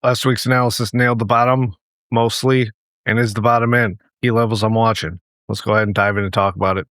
Last week's analysis nailed the bottom mostly and is the bottom in. Key levels I'm watching. Let's go ahead and dive in and talk about it.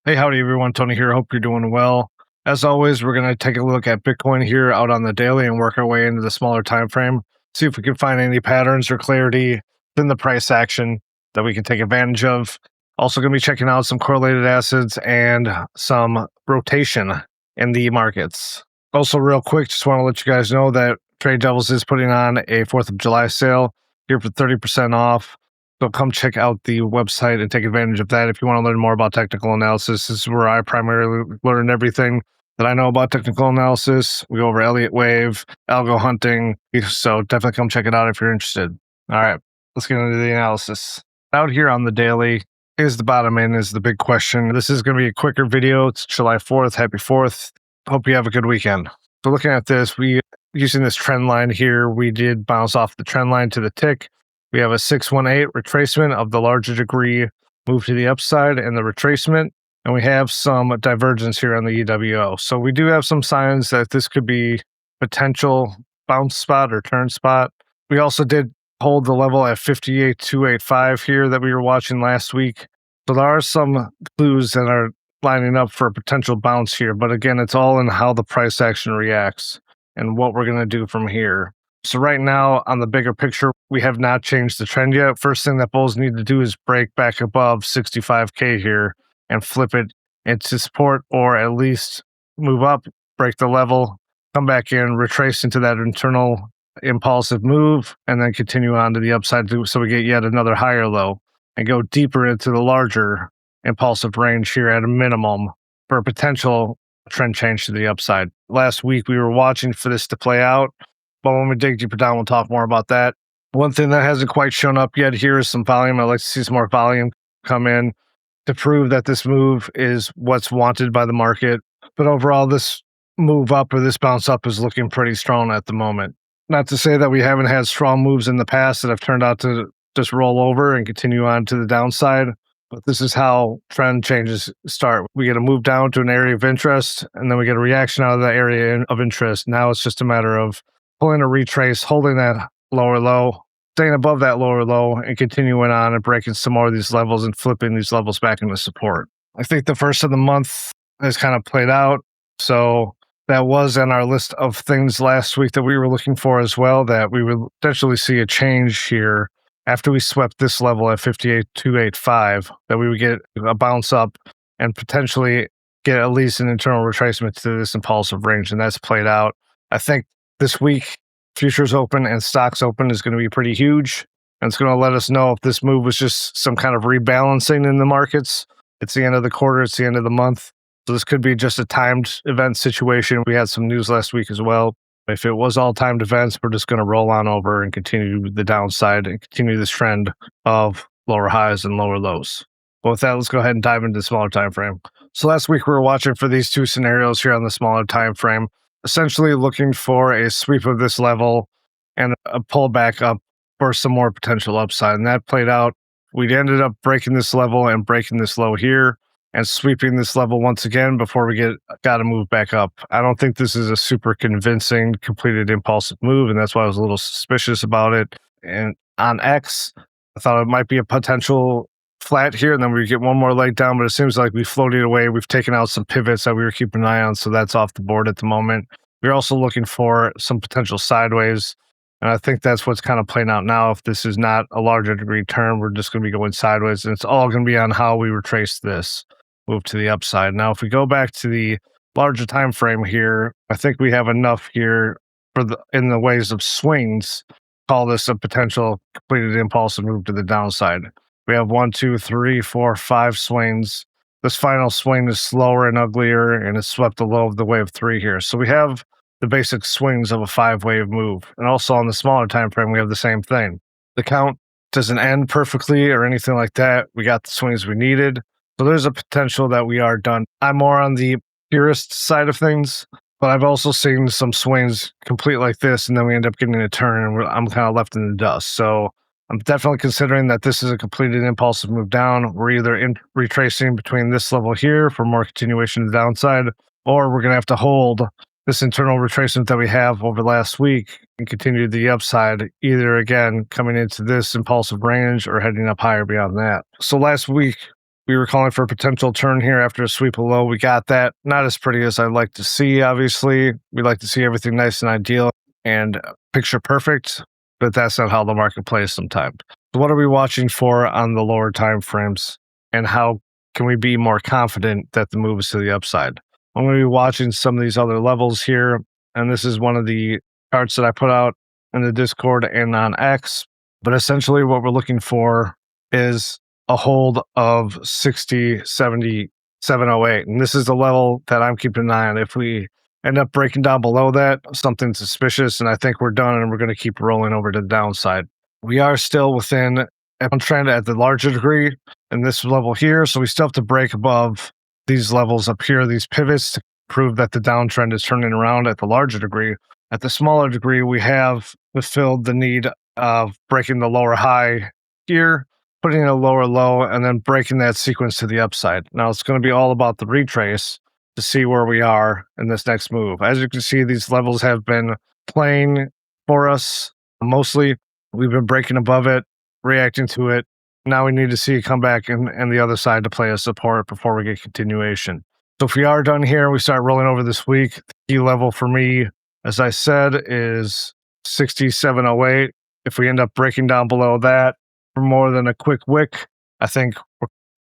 Hey, howdy everyone. Tony here. Hope you're doing well. As always, we're going to take a look at Bitcoin here out on the daily and work our way into the smaller time frame. See if we can find any patterns or clarity in the price action that we can take advantage of. Also going to be checking out some correlated assets and some rotation in the markets. Also, real quick, just want to let you guys know that Trade Devils is putting on a 4th of July sale here for 30% off. So come check out the website and take advantage of that if you want to learn more about technical analysis. This is where I primarily learn everything that I know about technical analysis. We go over Elliott wave, algo hunting. So definitely come check it out if you're interested. All right, let's get into the analysis. Out here on the daily, is the bottom in is the big question. This is going to be a quicker video. It's July 4th. Happy 4th. Hope you have a good weekend. So looking at this, using this trend line here, we did bounce off the trend line to the tick. We have a 618 retracement of the larger degree move to the upside and the retracement. And we have some divergence here on the EWO. So we do have some signs that this could be potential bounce spot or turn spot. We also did hold the level at 58,285 here that we were watching last week. So there are some clues that are lining up for a potential bounce here. But again, it's all in how the price action reacts and what we're going to do from here. So right now, on the bigger picture, we have not changed the trend yet. First thing that bulls need to do is break back above 65K here and flip it into support, or at least move up, break the level, come back in, retrace into that internal impulsive move, and then continue on to the upside so we get yet another higher low and go deeper into the larger impulsive range here at a minimum for a potential trend change to the upside. Last week, we were watching for this to play out. But when we dig deeper down, we'll talk more about that. One thing that hasn't quite shown up yet here is some volume. I'd like to see some more volume come in to prove that this move is what's wanted by the market. But overall, this move up or this bounce up is looking pretty strong at the moment. Not to say that we haven't had strong moves in the past that have turned out to just roll over and continue on to the downside. But this is how trend changes start. We get a move down to an area of interest, and then we get a reaction out of that area of interest. Now it's just a matter of pulling a retrace, holding that lower low, staying above that lower low, and continuing on and breaking some more of these levels and flipping these levels back into support. I think the first of the month has kind of played out. So that was on our list of things last week that we were looking for as well, that we would potentially see a change here after we swept this level at 58,285, that we would get a bounce up and potentially get at least an internal retracement to this impulsive range. And that's played out. I think this week, futures open and stocks open is going to be pretty huge. And it's going to let us know if this move was just some kind of rebalancing in the markets. It's the end of the quarter. It's the end of the month. So this could be just a timed event situation. We had some news last week as well. If it was all timed events, we're just going to roll on over and continue the downside and continue this trend of lower highs and lower lows. But with that, let's go ahead and dive into the smaller time frame. So last week, we were watching for these two scenarios here on the smaller time frame, essentially looking for a sweep of this level and a pullback up for some more potential upside. And that played out. We ended up breaking this level and breaking this low here and sweeping this level once again before we got to move back up. I don't think this is a super convincing completed impulsive move, and that's why I was a little suspicious about it. And on X, I thought it might be a potential flat here, and then we get one more leg down, but it seems like we floated away. We've taken out some pivots that we were keeping an eye on, so that's off the board at the moment. We're also looking for some potential sideways, and I think that's what's kind of playing out now. If this is not a larger degree turn, we're just going to be going sideways, and it's all going to be on how we retrace this move to the upside. Now, if we go back to the larger time frame here, I think we have enough here in the ways of swings. Call this a potential completed impulsive move to the downside. We have 1, 2, 3, 4, 5 swings. This final swing is slower and uglier, and it's swept the low of the wave 3 here. So we have the basic swings of a 5-wave move. And also on the smaller time frame, we have the same thing. The count doesn't end perfectly or anything like that. We got the swings we needed. So there's a potential that we are done. I'm more on the purist side of things, but I've also seen some swings complete like this, and then we end up getting a turn, and I'm kind of left in the dust. So I'm definitely considering that this is a completed impulsive move down. We're either retracing between this level here for more continuation to the downside, or we're going to have to hold this internal retracement that we have over last week and continue the upside, either again coming into this impulsive range or heading up higher beyond that. So last week, we were calling for a potential turn here after a sweep below. We got that. Not as pretty as I'd like to see, obviously. We like to see everything nice and ideal and picture perfect, but that's not how the market plays sometimes. So what are we watching for on the lower time frames, and how can we be more confident that the move is to the upside? I'm going to be watching some of these other levels here, and this is one of the charts that I put out in the Discord and on X. But essentially, what we're looking for is a hold of 60.7708, and this is the level that I'm keeping an eye on. If we end up breaking down below that, something suspicious, and I think we're done, and we're going to keep rolling over to the downside. We are still within a trend at the larger degree in this level here, so we still have to break above these levels up here, these pivots, to prove that the downtrend is turning around at the larger degree. At the smaller degree, we have fulfilled the need of breaking the lower high here, putting in a lower low, and then breaking that sequence to the upside. Now it's going to be all about the retrace to see where we are in this next move. As you can see, these levels have been playing for us mostly. We've been breaking above it, reacting to it. Now we need to see it come back and the other side to play a support before we get continuation. So if we are done here, we start rolling over this week. The key level for me, as I said, is 6708. If we end up breaking down below that for more than a quick wick, I think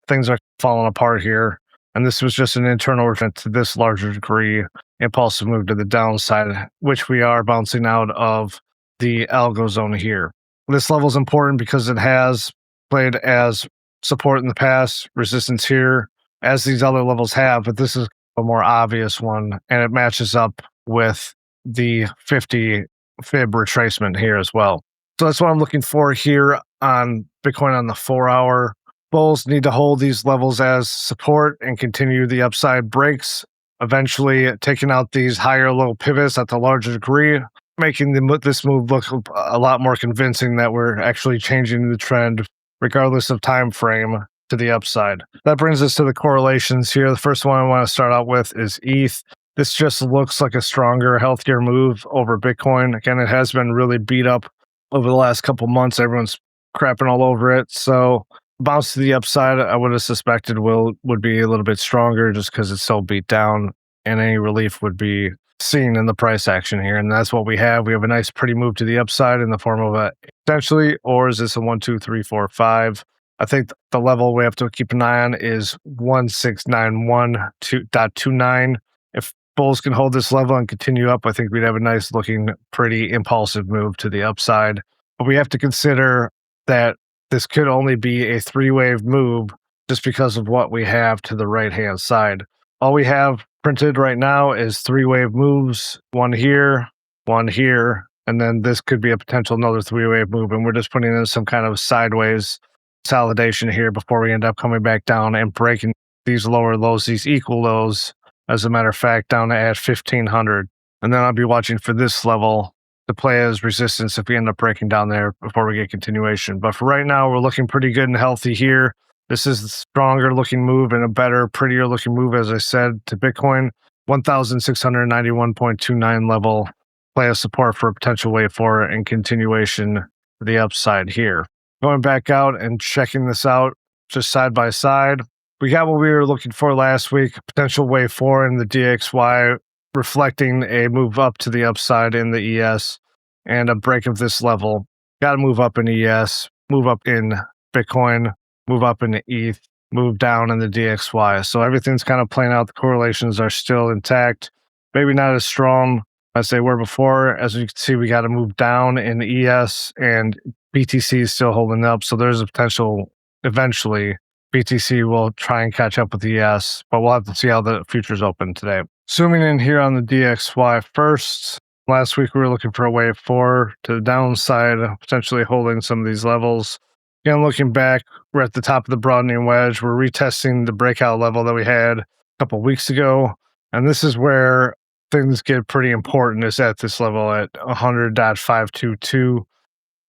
things are falling apart here. And this was just an internal return to this larger degree, impulsive move to the downside, which we are bouncing out of the algo zone here. This level is important because it has played as support in the past, resistance here, as these other levels have, but this is a more obvious one, and it matches up with the 50 fib retracement here as well. So that's what I'm looking for here on Bitcoin on the 4-hour. Bulls need to hold these levels as support and continue the upside breaks, eventually taking out these higher low pivots at the larger degree, making this move look a lot more convincing that we're actually changing the trend regardless of time frame to the upside. That brings us to the correlations here. The first one I want to start out with is ETH. This just looks like a stronger, healthier move over Bitcoin. Again, it has been really beat up over the last couple months. Everyone's crapping all over it. So bounce to the upside, I would have suspected would be a little bit stronger just because it's so beat down, and any relief would be seen in the price action here. And that's what we have. We have a nice pretty move to the upside in the form of a potentially, or is this a 1, 2, 3, 4, 5? I think the level we have to keep an eye on is 1691.29. If bulls can hold this level and continue up, I think we'd have a nice looking, pretty impulsive move to the upside. But we have to consider that this could only be a 3-wave move just because of what we have to the right-hand side. All we have printed right now is 3-wave moves, one here, and then this could be a potential another 3-wave move, and we're just putting in some kind of sideways consolidation here before we end up coming back down and breaking these lower lows, these equal lows, as a matter of fact, down at 1500. And then I'll be watching for this level to play as resistance if we end up breaking down there before we get continuation. But for right now, we're looking pretty good and healthy here. This is a stronger looking move and a better, prettier looking move, as I said, to Bitcoin. 1,691.29 level, play as support for a potential wave forward and continuation to the upside here. Going back out and checking this out just side by side, we got what we were looking for last week, potential wave forward in the DXY, reflecting a move up to the upside in the ES and a break of this level. Got to move up in ES, move up in Bitcoin, move up in the ETH, move down in the DXY. So everything's kind of playing out. The correlations are still intact, maybe not as strong as they were before. As you can see, we got to move down in the ES, and BTC is still holding up. So there's a potential eventually BTC will try and catch up with the ES, but we'll have to see how the futures open today. Zooming in here on the DXY first, last week we were looking for a wave 4 to the downside, potentially holding some of these levels. Again, looking back, we're at the top of the broadening wedge. We're retesting the breakout level that we had a couple weeks ago. And this is where things get pretty important, is at this level at 100.522.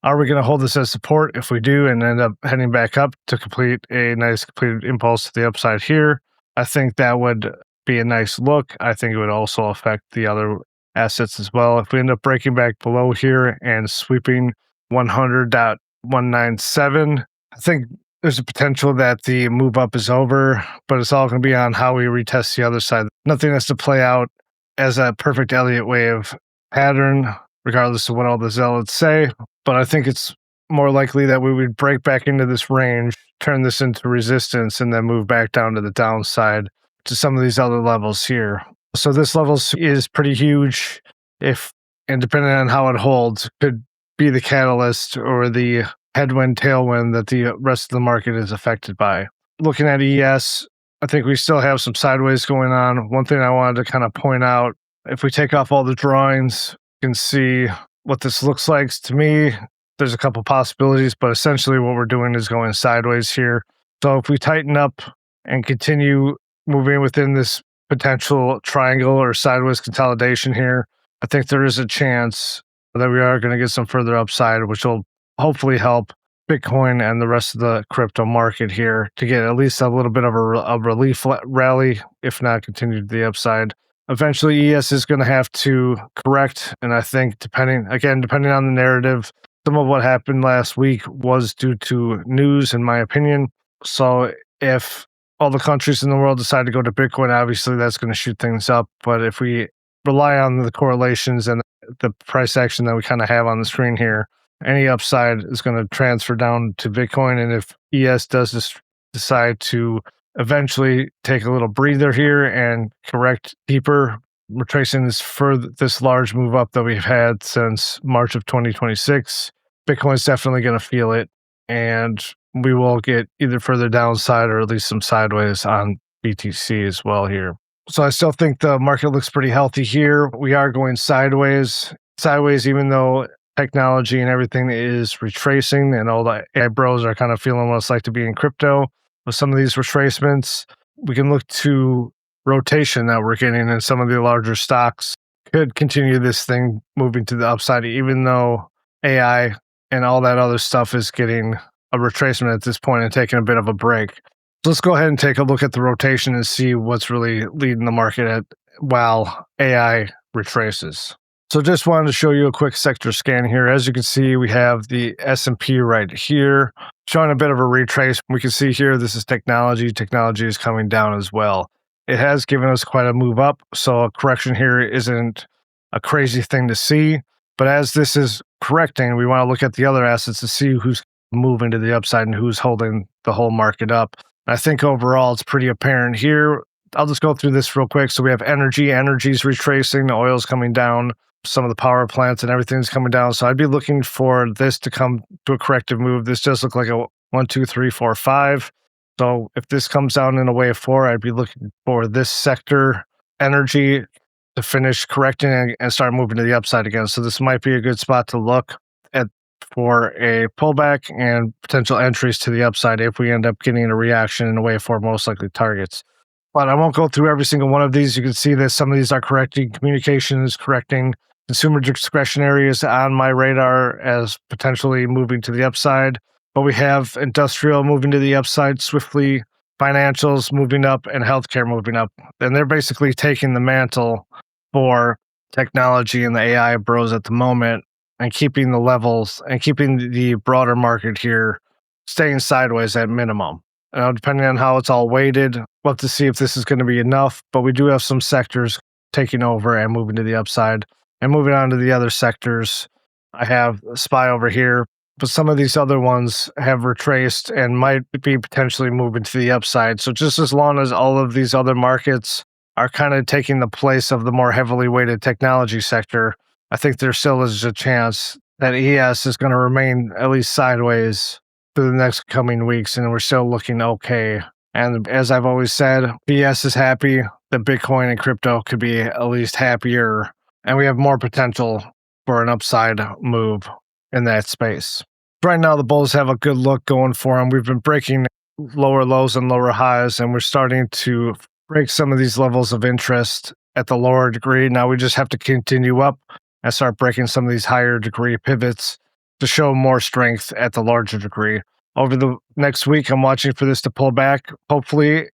Are we going to hold this as support? If we do and end up heading back up to complete a nice completed impulse to the upside here, I think that would be a nice look. I think it would also affect the other assets as well. If we end up breaking back below here and sweeping 100.197, I think there's a potential that the move up is over, but it's all going to be on how we retest the other side. Nothing has to play out as a perfect Elliott wave pattern, regardless of what all the zealots say. But I think it's more likely that we would break back into this range, turn this into resistance, and then move back down to the downside to some of these other levels here. So this level is pretty huge. If and depending on how it holds, could be the catalyst or the headwind, tailwind that the rest of the market is affected by. Looking at ES, I think we still have some sideways going on. One thing I wanted to kind of point out, if we take off all the drawings, you can see what this looks like. To me, there's a couple possibilities, but essentially what we're doing is going sideways here. So if we tighten up and continue moving within this potential triangle or sideways consolidation here, I think there is a chance that we are going to get some further upside, which will hopefully help Bitcoin and the rest of the crypto market here to get at least a little bit of a relief rally, if not continue to the upside. Eventually, ES is going to have to correct, and I think depending on the narrative, some of what happened last week was due to news, in my opinion. So if all the countries in the world decide to go to Bitcoin, obviously that's going to shoot things up. But if we rely on the correlations and the price action that we kind of have on the screen here, any upside is going to transfer down to Bitcoin. And if ES does decide to eventually take a little breather here and correct deeper, retracing this large move up that we've had since March of 2026, Bitcoin's definitely going to feel it, and we will get either further downside or at least some sideways on BTC as well here. So I still think the market looks pretty healthy here. We are going sideways, even though technology and everything is retracing, and all the AI bros are kind of feeling what it's like to be in crypto. With some of these retracements, we can look to rotation that we're getting in some of the larger stocks could continue this thing moving to the upside, even though AI and all that other stuff is getting a retracement at this point and taking a bit of a break. So let's go ahead and take a look at the rotation and see what's really leading the market while AI retraces. So just wanted to show you a quick sector scan here. As you can see, we have the S&P right here, showing a bit of a retrace. We can see here, this is technology. Technology is coming down as well. It has given us quite a move up, so a correction here isn't a crazy thing to see. But as this is correcting, we want to look at the other assets to see who's moving to the upside and who's holding the whole market up. I think overall it's pretty apparent here. I'll just go through this real quick. So we have energy. Energy's retracing. The oil's coming down. Some of the power plants and everything's coming down. So I'd be looking for this to come to a corrective move. This does look like a 1, 2, 3, 4, 5. So if this comes down in a wave 4, I'd be looking for this sector, energy, to finish correcting and start moving to the upside again. So this might be a good spot to look at for a pullback and potential entries to the upside if we end up getting a reaction in a wave 4, most likely targets. But I won't go through every single one of these. You can see that some of these are correcting. Communication is correcting. Consumer discretionary is on my radar as potentially moving to the upside. But we have industrial moving to the upside swiftly, financials moving up, and healthcare moving up. And they're basically taking the mantle for technology and the AI bros at the moment and keeping the levels and keeping the broader market here staying sideways at minimum. Depending on how it's all weighted, we'll have to see if this is going to be enough. But we do have some sectors taking over and moving to the upside. And moving on to the other sectors, I have SPY over here, but some of these other ones have retraced and might be potentially moving to the upside. So just as long as all of these other markets are kind of taking the place of the more heavily weighted technology sector, I think there still is a chance that ES is going to remain at least sideways for the next coming weeks, and we're still looking okay. And as I've always said, ES is happy. The Bitcoin and crypto could be at least happier, and we have more potential for an upside move in that space. Right now, the bulls have a good look going for them. We've been breaking lower lows and lower highs, and we're starting to break some of these levels of interest at the lower degree. Now we just have to continue up and start breaking some of these higher degree pivots to show more strength at the larger degree. Over the next week, I'm watching for this to pull back, hopefully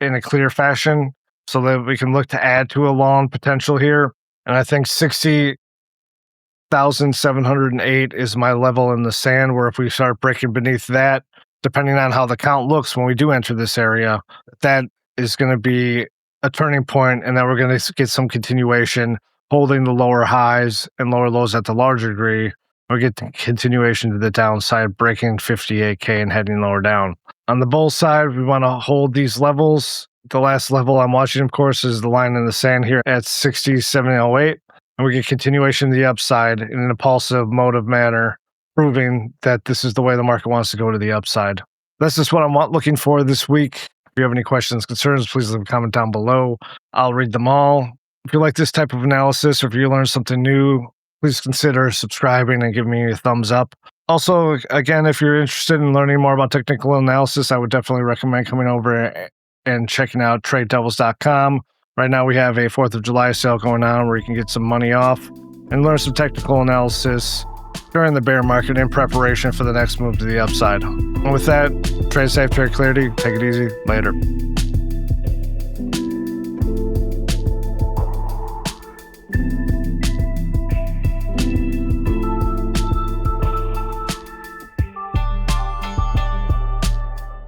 in a clear fashion, so that we can look to add to a long potential here. And I think 60,708 is my level in the sand, where if we start breaking beneath that, depending on how the count looks when we do enter this area, that is going to be a turning point, and then we're going to get some continuation, holding the lower highs and lower lows at the larger degree. We get the continuation to the downside, breaking 58K and heading lower down. On the bull side, we want to hold these levels. The last level I'm watching, of course, is the line in the sand here at 60,708. And we get continuation to the upside in an impulsive, motive manner, proving that this is the way the market wants to go to the upside. That's just what I'm looking for this week. If you have any questions, concerns, please leave a comment down below. I'll read them all. If you like this type of analysis, or if you learn something new, please consider subscribing and giving me a thumbs up. Also, again, if you're interested in learning more about technical analysis, I would definitely recommend coming over and checking out TradeDevils.com. Right now, we have a 4th of July sale going on where you can get some money off and learn some technical analysis during the bear market in preparation for the next move to the upside. And with that, trade safe, trade clarity. Take it easy. Later.